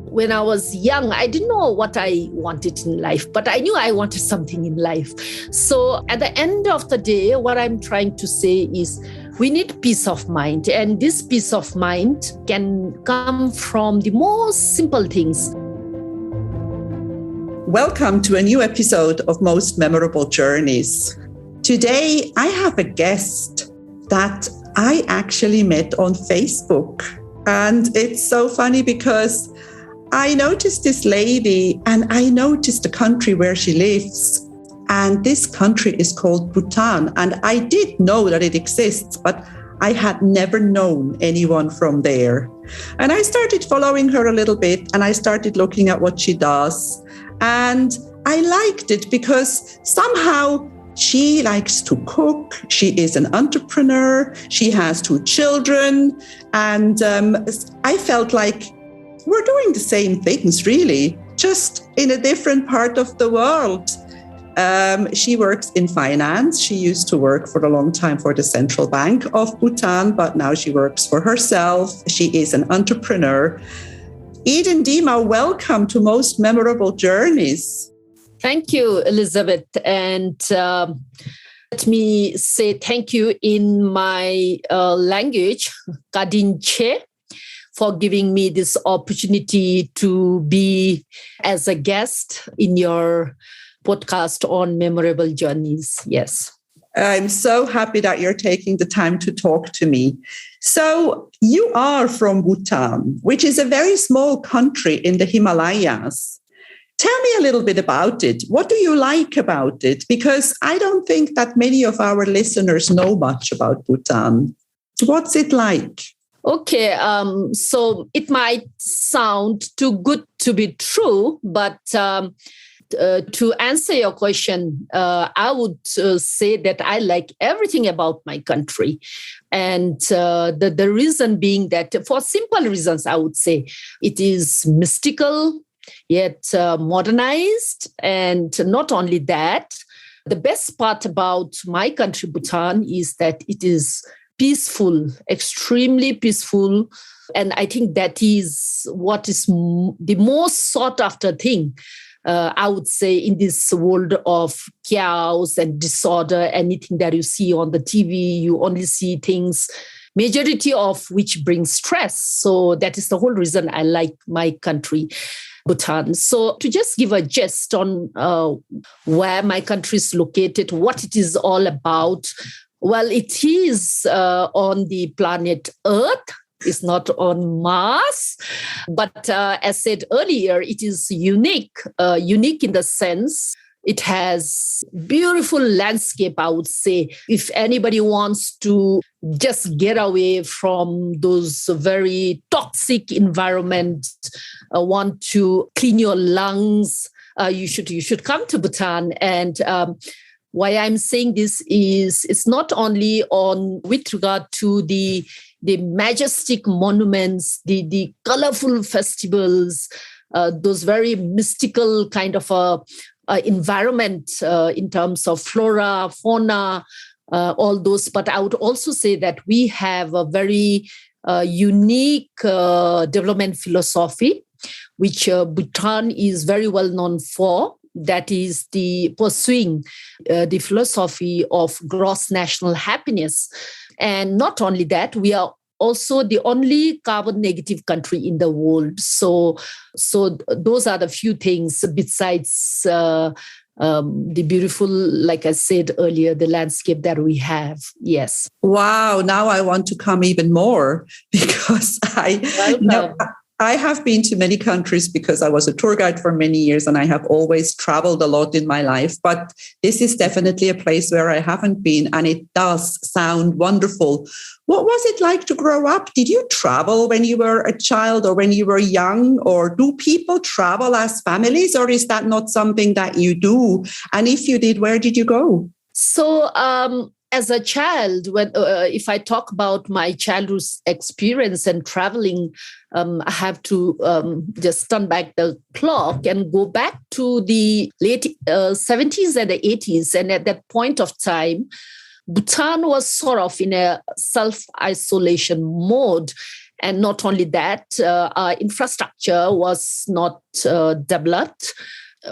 When I was young, I didn't know what I wanted in life, but I knew I wanted something in life. So at the end of the day, what I'm trying to say is we need peace of mind. And this peace of mind can come from the most simple things. Welcome to a new episode of Most Memorable Journeys. Today, I have a guest that I actually met on Facebook. And it's so funny because I noticed this lady and I noticed the country where she lives. And this country is called Bhutan. And I did know that it exists, but I had never known anyone from there. And I started following her a little bit and I started looking at what she does. And I liked it because somehow she likes to cook. She is an entrepreneur. She has 2 children. And I felt like we're doing the same things, really, just in a different part of the world. She works in finance. She used to work for a long time for the Central Bank of Bhutan, but now she works for herself. She is an entrepreneur. Eden Dema, welcome to Most Memorable Journeys. Thank you, Elizabeth. And let me say thank you in my language, Kadinche, for giving me this opportunity to be as a guest in your podcast on memorable journeys. Yes. I'm so happy that you're taking the time to talk to me. So you are from Bhutan, which is a very small country in the Himalayas. Tell me a little bit about it. What do you like about it? Because I don't think that many of our listeners know much about Bhutan. What's it like? Okay, so it might sound too good to be true, but to answer your question, I would say that I like everything about my country. And the reason being that for simple reasons, I would say it is mystical, yet modernized. And not only that, the best part about my country, Bhutan, is that it is peaceful, extremely peaceful. And I think that is what is the most sought after thing, I would say, in this world of chaos and disorder. Anything that you see on the TV, you only see things, majority of which brings stress. So that is the whole reason I like my country, Bhutan. So to just give a gist on where my country is located, what it is all about. Well, it is on the planet Earth. It's not on Mars. But as said earlier, it is unique in the sense it has beautiful landscape, I would say. If anybody wants to just get away from those very toxic environments, want to clean your lungs, you should come to Bhutan. And why I'm saying this is it's not only on with regard to the majestic monuments, the colorful festivals, those very mystical kind of environment in terms of flora, fauna, all those. But I would also say that we have a very unique development philosophy, which Bhutan is very well known for. That is the pursuing the philosophy of gross national happiness. And not only that, we are also the only carbon negative country in the world. So those are the few things besides the beautiful, like I said earlier, the landscape that we have. Yes. Wow. Now I want to come even more because I have been to many countries because I was a tour guide for many years and I have always traveled a lot in my life. But this is definitely a place where I haven't been and it does sound wonderful. What was it like to grow up? Did you travel when you were a child or when you were young? Or do people travel as families, or is that not something that you do? And if you did, where did you go? So as a child, when if I talk about my childhood experience and traveling, I have to just turn back the clock and go back to the late 70s and the 80s. And at that point of time, Bhutan was sort of in a self-isolation mode. And not only that, our infrastructure was not developed.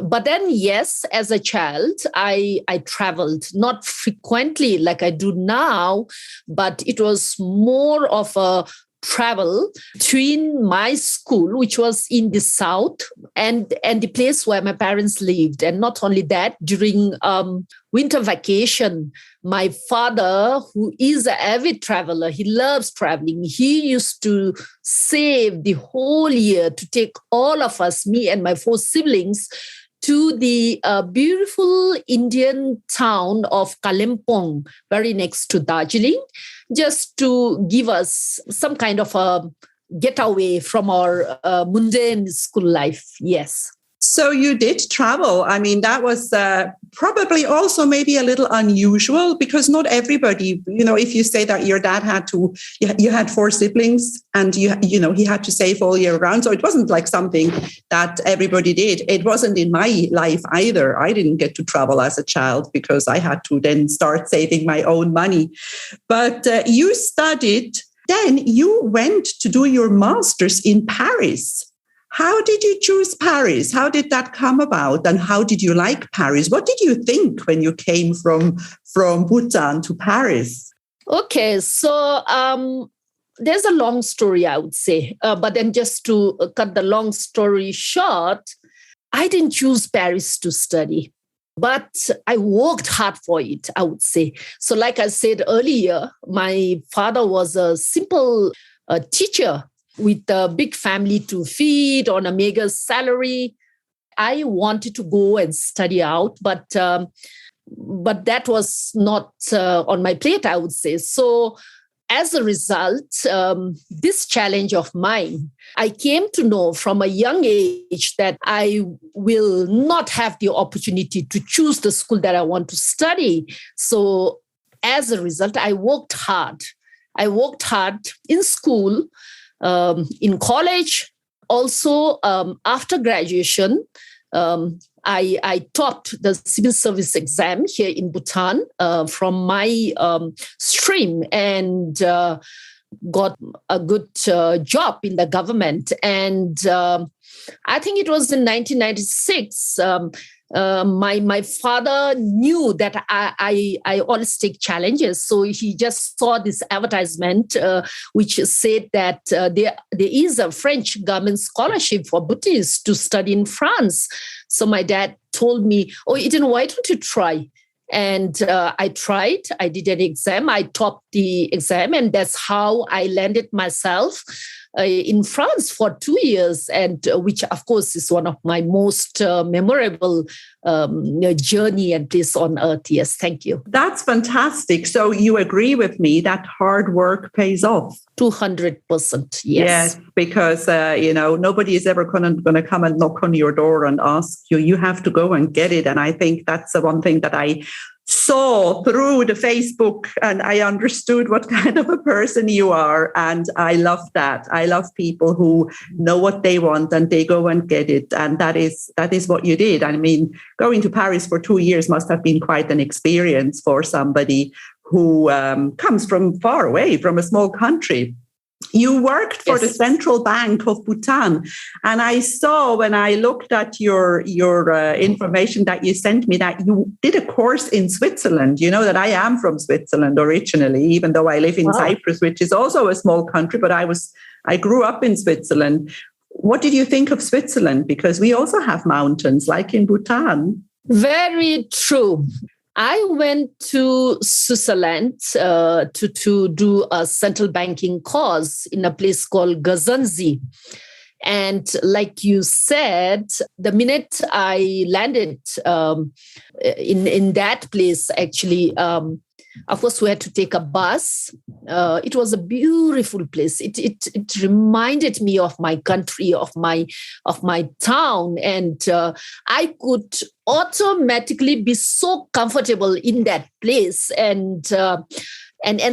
But then, yes, as a child, I traveled, not frequently like I do now, but it was more of a travel between my school, which was in the south, and the place where my parents lived. And not only that, during winter vacation, my father, who is an avid traveler, he loves traveling. He used to save the whole year to take all of us, me and my 4 siblings, to the beautiful Indian town of Kalimpong, very next to Darjeeling, just to give us some kind of a getaway from our mundane school life. Yes. So you did travel. I mean, that was probably also maybe a little unusual, because not everybody, if you say that your dad you had 4 siblings and he had to save all year round. So it wasn't like something that everybody did. It wasn't in my life either. I didn't get to travel as a child because I had to then start saving my own money. But you studied, then you went to do your master's in Paris. How did you choose Paris? How did that come about? And how did you like Paris? What did you think when you came from Bhutan to Paris? Okay, so there's a long story, I would say. But then just to cut the long story short, I didn't choose Paris to study, but I worked hard for it, I would say. So like I said earlier, my father was a simple teacher with a big family to feed on a meager salary. I wanted to go and study out, but that was not on my plate, I would say. So as a result, this challenge of mine, I came to know from a young age that I will not have the opportunity to choose the school that I want to study. So as a result, I worked hard. I worked hard in school, in college, also after graduation. I taught the civil service exam here in Bhutan from my stream, and got a good job in the government. And I think it was in 1996. My father knew that I always take challenges. So he just saw this advertisement which said that there is a French government scholarship for Bhutanese to study in France. So my dad told me, "Oh, Eden, why don't you try?" And I tried. I did an exam. I topped the exam, and that's how I landed myself in France for 2 years, and which, of course, is one of my most memorable journey and place on earth. Yes, thank you. That's fantastic. So you agree with me that hard work pays off? 200%, yes. Yes, because, nobody is ever going to come and knock on your door and ask you. You have to go and get it. And I think that's the one thing that I saw through the Facebook, and I understood what kind of a person you are. And I love that. I love people who know what they want and they go and get it. And that is what you did. I mean, going to Paris for 2 years must have been quite an experience for somebody who comes from far away, from a small country. You worked for the Central Bank of Bhutan. And I saw when I looked at your information that you sent me that you did a course in Switzerland. You know that I am from Switzerland originally, even though I live in Cyprus, which is also a small country, but I grew up in Switzerland. What did you think of Switzerland? Because we also have mountains like in Bhutan. Very true. I went to Switzerland to do a central banking course in a place called Gazanzi. And like you said, the minute I landed in that place, actually, of course, we had to take a bus. It was a beautiful place. It reminded me of my country, of my town, and I could automatically be so comfortable in that place and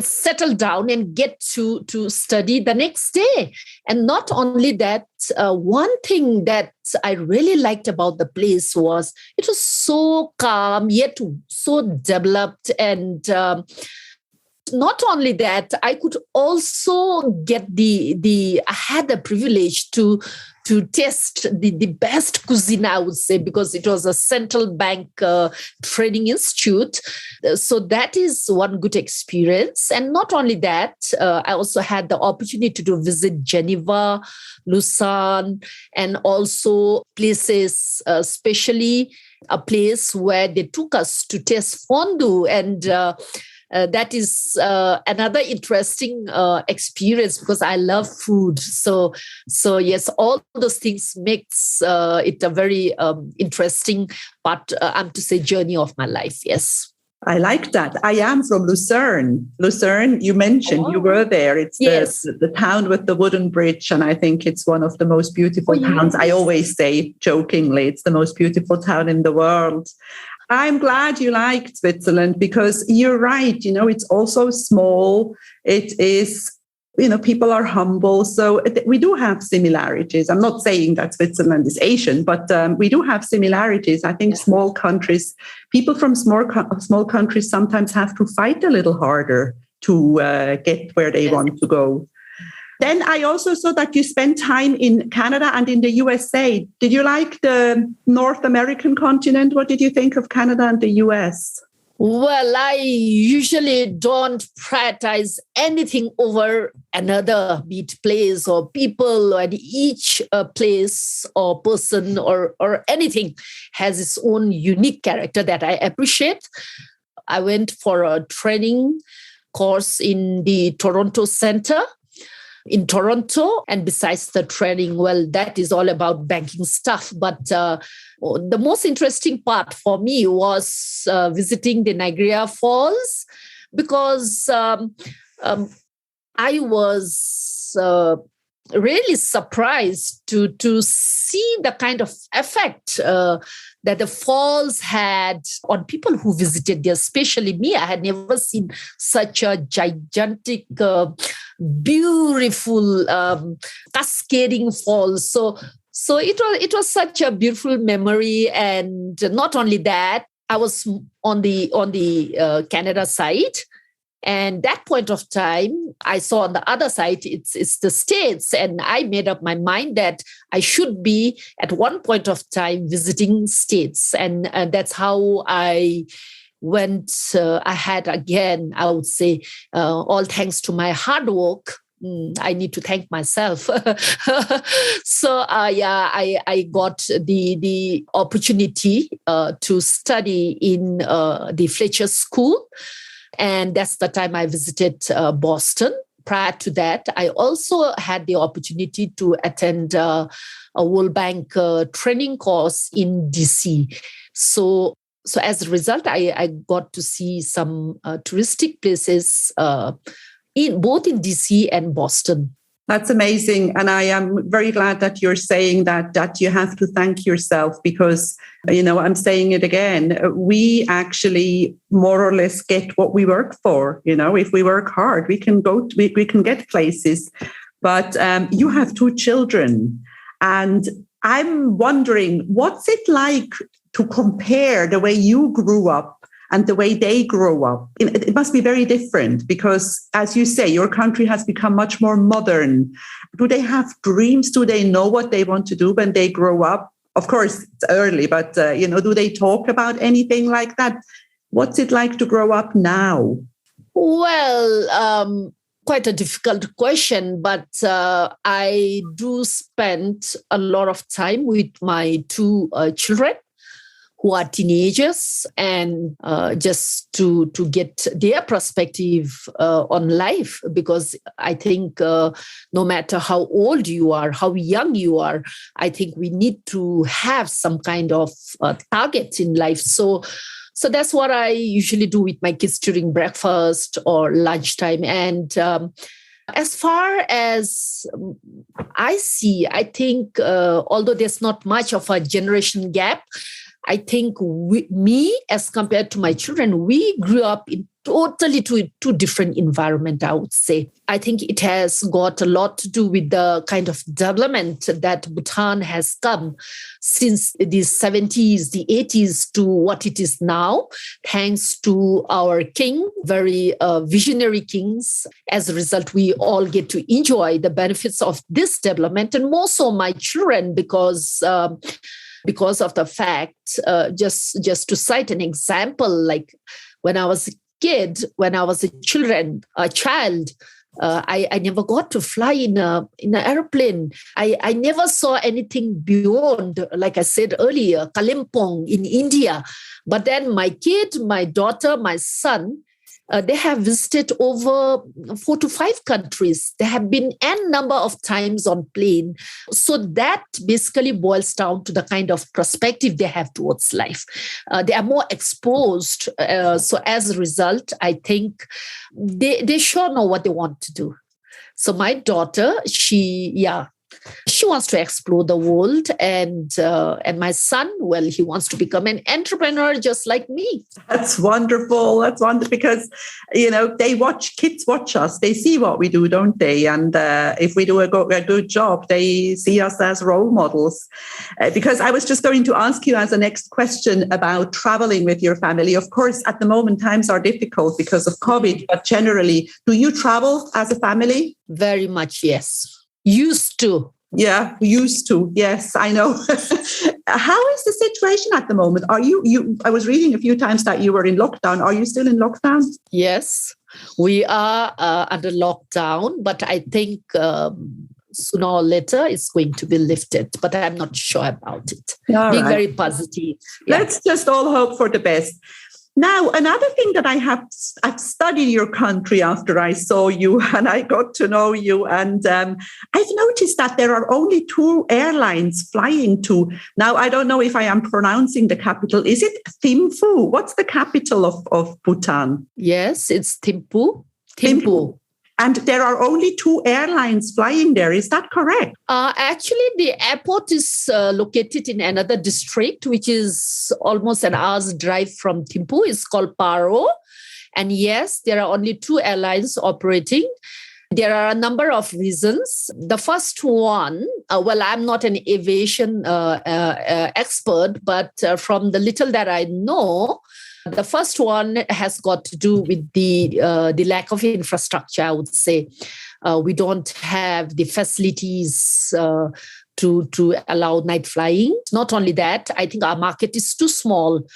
settle down and get to study the next day. And not only that, one thing that I really liked about the place was it was so calm, yet so developed. And Not only that, I could also get I had the privilege to taste the best cuisine, I would say, because it was a central bank training institute. So that is one good experience. And not only that, I also had the opportunity to visit Geneva, Lausanne, and also places, especially a place where they took us to taste fondue. And that is another interesting experience because I love food. So yes, all those things makes it a very interesting part, I'm to say, journey of my life. Yes. I like that. I am from Lucerne. Lucerne, you mentioned you were there. It's yes. the town with the wooden bridge. And I think it's one of the most beautiful towns. Yes. I always say jokingly, it's the most beautiful town in the world. I'm glad you liked Switzerland because you're right. It's also small. It is, people are humble. So we do have similarities. I'm not saying that Switzerland is Asian, but we do have similarities. I think small countries, people from small countries sometimes have to fight a little harder to get where they want to go. Then I also saw that you spent time in Canada and in the USA. Did you like the North American continent? What did you think of Canada and the US? Well, I usually don't prioritize anything over another, be it place or people, and each place or person or anything has its own unique character that I appreciate. I went for a training course in the Toronto Center in Toronto. And besides the training, well, that is all about banking stuff. But the most interesting part for me was visiting the Niagara Falls because I was really surprised to see the kind of effect that the falls had on people who visited there, especially me. I had never seen such a gigantic, beautiful, cascading falls. So it was such a beautiful memory. And not only that, I was on the Canada side. And that point of time, I saw on the other side, it's the States. And I made up my mind that I should be at one point of time visiting States. And that's how I went ahead again, I would say, all thanks to my hard work. I need to thank myself. So, I got the opportunity to study in the Fletcher School. And that's the time I visited Boston. Prior to that, I also had the opportunity to attend a World Bank training course in DC. So as a result, I got to see some touristic places both in DC and Boston. That's amazing. And I am very glad that you're saying that you have to thank yourself because, I'm saying it again, we actually more or less get what we work for. If we work hard, we can we can get places. But you have 2 children. And I'm wondering, what's it like to compare the way you grew up and the way they grow up? It must be very different because, as you say, your country has become much more modern. Do they have dreams? Do they know what they want to do when they grow up? Of course, it's early, but, do they talk about anything like that? What's it like to grow up now? Well, quite a difficult question, but I do spend a lot of time with my 2 children who are teenagers, and just to get their perspective on life, because I think no matter how old you are, how young you are, I think we need to have some kind of target in life. So that's what I usually do with my kids during breakfast or lunchtime. And as far as I see, I think although there's not much of a generation gap, I think me, as compared to my children, we grew up in totally two different environment, I would say. I think it has got a lot to do with the kind of development that Bhutan has come since the 70s, the 80s to what it is now, thanks to our king, very visionary kings. As a result, we all get to enjoy the benefits of this development, and more so my children, because of the fact, just to cite an example, like when I was a kid, when I was a child, I never got to fly in an airplane. I never saw anything beyond, like I said earlier, Kalimpong in India. But then my kid, my daughter, my son, they have visited over 4 to 5 countries. They have been n number of times on plane. So that basically boils down to the kind of perspective they have towards life. They are more exposed. So as a result, I think they sure know what they want to do. So my daughter, she wants to explore the world, and my son, well, he wants to become an entrepreneur just like me. That's wonderful. That's wonderful because, kids watch us. They see what we do, don't they? And if we do a good job, they see us as role models. Because I was just going to ask you as a next question about traveling with your family. Of course, at the moment, times are difficult because of COVID, but generally, do you travel as a family? Very much, yes. Used to. Yeah, used to. Yes, I know. How is the situation at the moment? Are you? I was reading a few times that you were in lockdown. Are you still in lockdown? Yes, we are under lockdown, but I think sooner or later it's going to be lifted, but I'm not sure about it. Being very positive. Yeah. Let's just all hope for the best. Now, another thing that I've studied your country after I saw you and I got to know you. And I've noticed that there are only 2 airlines flying to. Now, I don't know if I am pronouncing the capital. Is it Thimphu? What's the capital of Bhutan? Yes, it's Thimphu. Thimphu. And there are only 2 airlines flying there. Is that correct? Actually, the airport is located in another district, which is almost an hour's drive from Thimphu. It's called Paro. And yes, there are only 2 airlines operating. There are a number of reasons. The first one, I'm not an aviation expert, but from the little that I know, the first one has got to do with the lack of infrastructure, I would say. We don't have the facilities to allow night flying. Not only that, I think our market is too small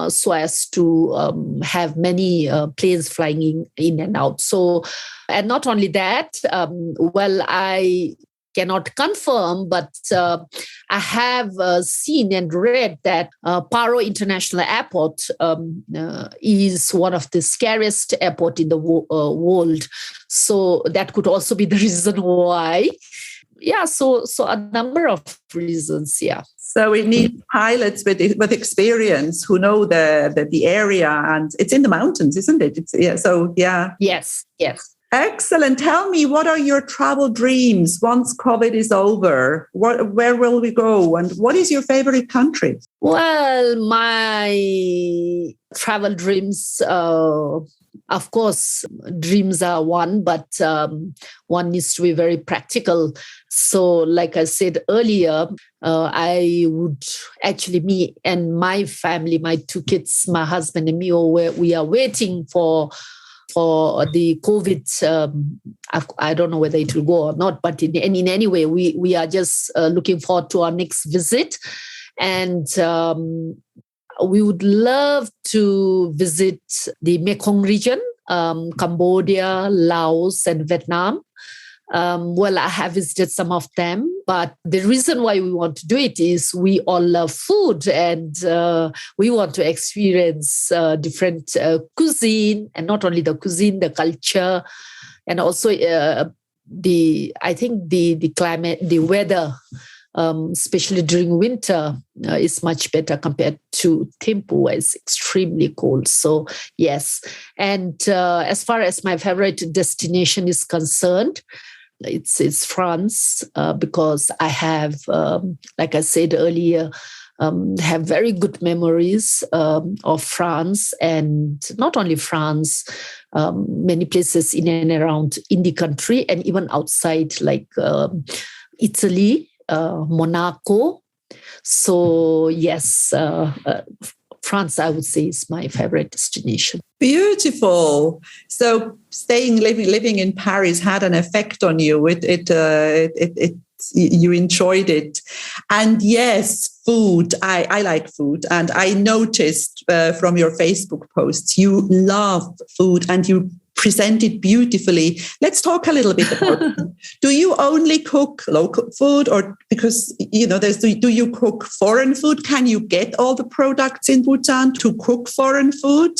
so as to have many planes flying in and out. So, and not only that, I cannot confirm, but I have seen and read that Paro International Airport is one of the scariest airport in the world. So that could also be the reason why. Yeah, so a number of reasons, yeah. So we need pilots with experience who know the area, and it's in the mountains, isn't it? Yes. Excellent. Tell me, what are your travel dreams once COVID is over? Where will we go? And what is your favorite country? Well, my travel dreams, of course, dreams are one, but one needs to be very practical. So like I said earlier, I would actually, me and my family, my 2 kids, my husband and me, we are waiting for the COVID. I don't know whether it will go or not, but in any way, we are just looking forward to our next visit. And we would love to visit the Mekong region, Cambodia, Laos, and Vietnam. I have visited some of them, but the reason why we want to do it is we all love food, and we want to experience different cuisine, and not only the cuisine, the culture, and also the climate, the weather, especially during winter, is much better compared to Thimphu, where it's extremely cold. So yes, and as far as my favorite destination is concerned, it's France, because I have, like I said earlier, have very good memories of France, and not only France, many places in and around in the country and even outside, like Italy, Monaco. So yes, France, I would say, is my favorite destination. Beautiful. So living in Paris had an effect on you. You enjoyed it. And yes, food. I like food. And I noticed from your Facebook posts, you love food and you present it beautifully. Let's talk a little bit about it. Do you only cook local food, or because, do you cook foreign food? Can you get all the products in Bhutan to cook foreign food?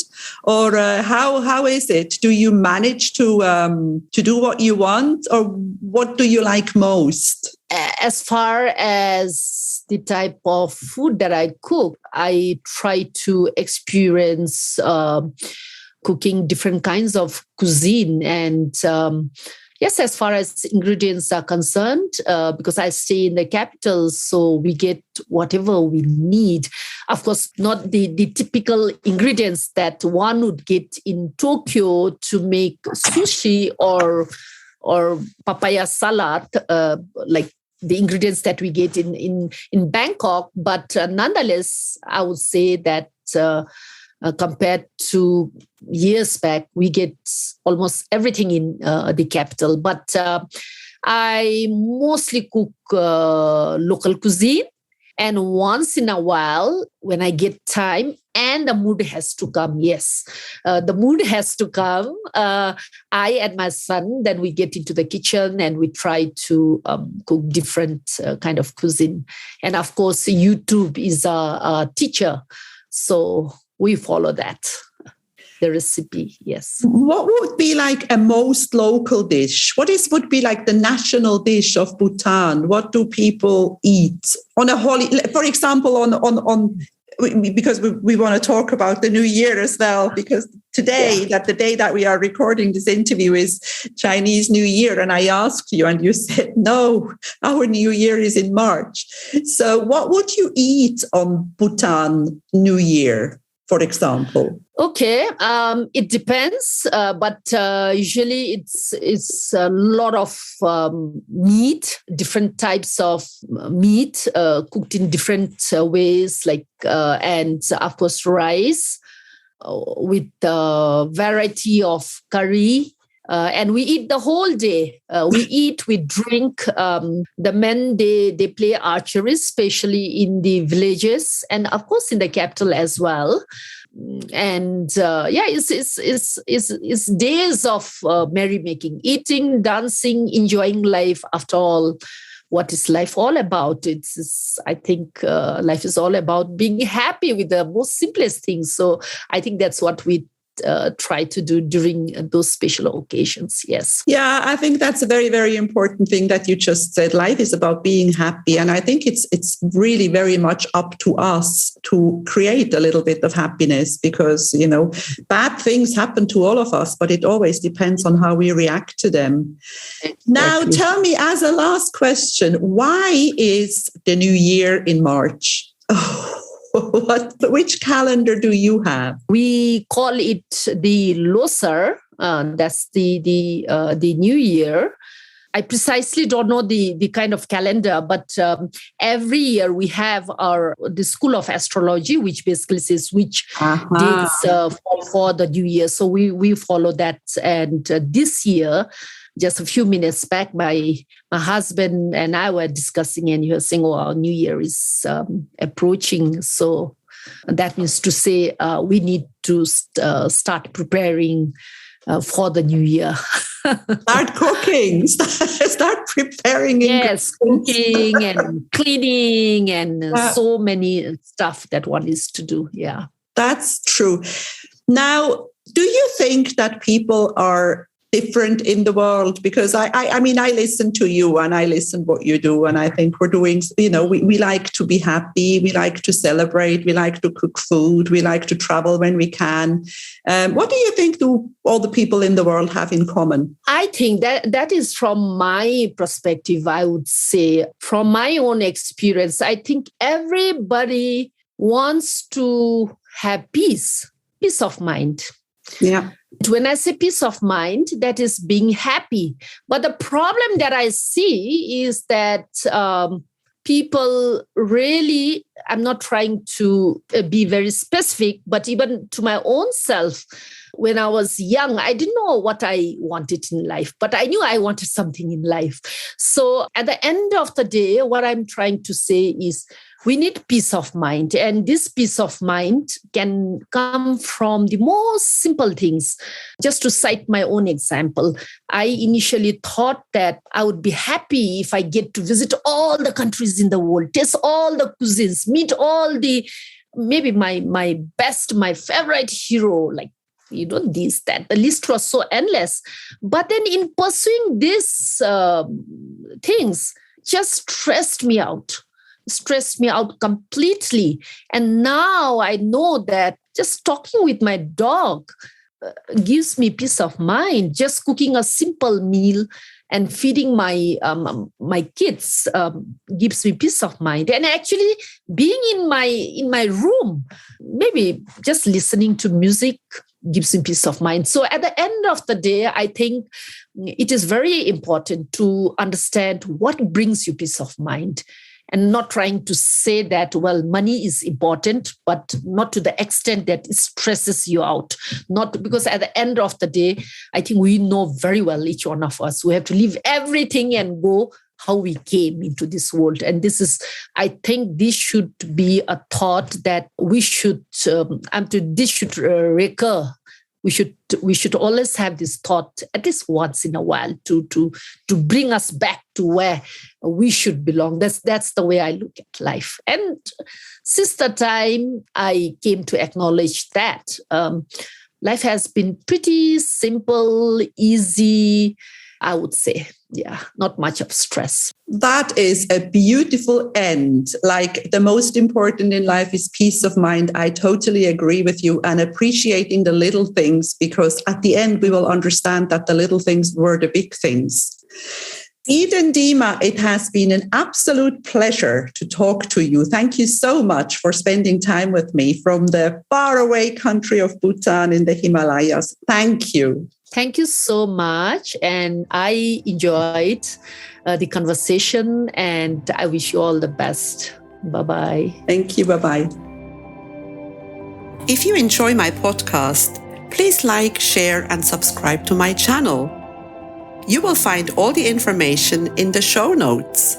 Or how is it? Do you manage to do what you want, or what do you like most? As far as the type of food that I cook, I try to experience cooking different kinds of cuisine. And yes, as far as ingredients are concerned, because I stay in the capital, so we get whatever we need. Of course, not the typical ingredients that one would get in Tokyo to make sushi or papaya salad, like the ingredients that we get in Bangkok. But nonetheless, I would say that compared to years back, we get almost everything in the capital. But I mostly cook local cuisine. And once in a while, when I get time and the mood has to come, yes, the mood has to come. I and my son, then we get into the kitchen and we try to cook different kind of cuisine. And of course, YouTube is a teacher. So we follow that, the recipe, yes. What would be like a most local dish? Would be like the national dish of Bhutan? What do people eat on a holiday? For example, because we want to talk about the New Year as well, because today, the day that we are recording this interview is Chinese New Year. And I asked you and you said, no, our New Year is in March. So what would you eat on Bhutan New Year, for example? Okay, it depends, but usually it's a lot of meat, different types of meat cooked in different ways, like and of course rice with a variety of curry. And we eat the whole day. We eat, we drink. The men, they play archery, especially in the villages, and of course in the capital as well. And it's days of merrymaking, eating, dancing, enjoying life. After all, what is life all about? I think life is all about being happy with the most simplest things. So I think that's what we try to do during those special occasions. Yes. Yeah, I think that's a very, very important thing that you just said. Life is about being happy. And I think it's really very much up to us to create a little bit of happiness, because, bad things happen to all of us, but it always depends on how we react to them. Exactly. Now, tell me, as a last question, why is the New Year in March? Which calendar do you have? We call it the Losar. That's the New Year. I precisely don't know the kind of calendar, but every year we have the School of Astrology, which basically says which days for the New Year. So we follow that. And this year, just a few minutes back, my husband and I were discussing, and he was saying, our New Year is approaching. So that means to say we need to start preparing for the New Year. Start cooking, start preparing. Yes, cooking and cleaning and so many stuff that one is to do. Yeah, that's true. Now, do you think that people are different in the world? Because I mean, I listen to you and I listen what you do, and I think we're doing, we like to be happy, we like to celebrate, we like to cook food, we like to travel when we can. What do you think do all the people in the world have in common? I think that is from my perspective, I would say, from my own experience, I think everybody wants to have peace of mind. Yeah. When I say peace of mind, that is being happy. But the problem that I see is that people really, I'm not trying to be very specific, but even to my own self, when I was young, I didn't know what I wanted in life, but I knew I wanted something in life. So at the end of the day, what I'm trying to say is we need peace of mind. And this peace of mind can come from the most simple things. Just to cite my own example, I initially thought that I would be happy if I get to visit all the countries in the world, taste all the cuisines, meet all the, maybe my best, my favorite hero, like, this, that. The list was so endless. But then in pursuing these things, just stressed me out completely. And now I know that just talking with my dog gives me peace of mind. Just cooking a simple meal and feeding my kids gives me peace of mind. And actually being in my room, maybe just listening to music gives me peace of mind. So at the end of the day, I think it is very important to understand what brings you peace of mind, and not trying to say that, well, money is important, but not to the extent that it stresses you out. Not because at the end of the day, I think we know very well, each one of us, we have to leave everything and go how we came into this world. And this is, I think this should be a thought that we should, this should recur. We should always have this thought at least once in a while to bring us back to where we should belong. That's the way I look at life. And since the time I came to acknowledge that, life has been pretty simple, easy, I would say. Yeah, not much of stress. That is a beautiful end. Like, the most important in life is peace of mind. I totally agree with you, and appreciating the little things, because at the end we will understand that the little things were the big things. Eden Dema, it has been an absolute pleasure to talk to you. Thank you so much for spending time with me from the faraway country of Bhutan in the Himalayas. Thank you. Thank you so much. And I enjoyed the conversation, and I wish you all the best. Bye-bye. Thank you. Bye-bye. If you enjoy my podcast, please like, share, and subscribe to my channel. You will find all the information in the show notes.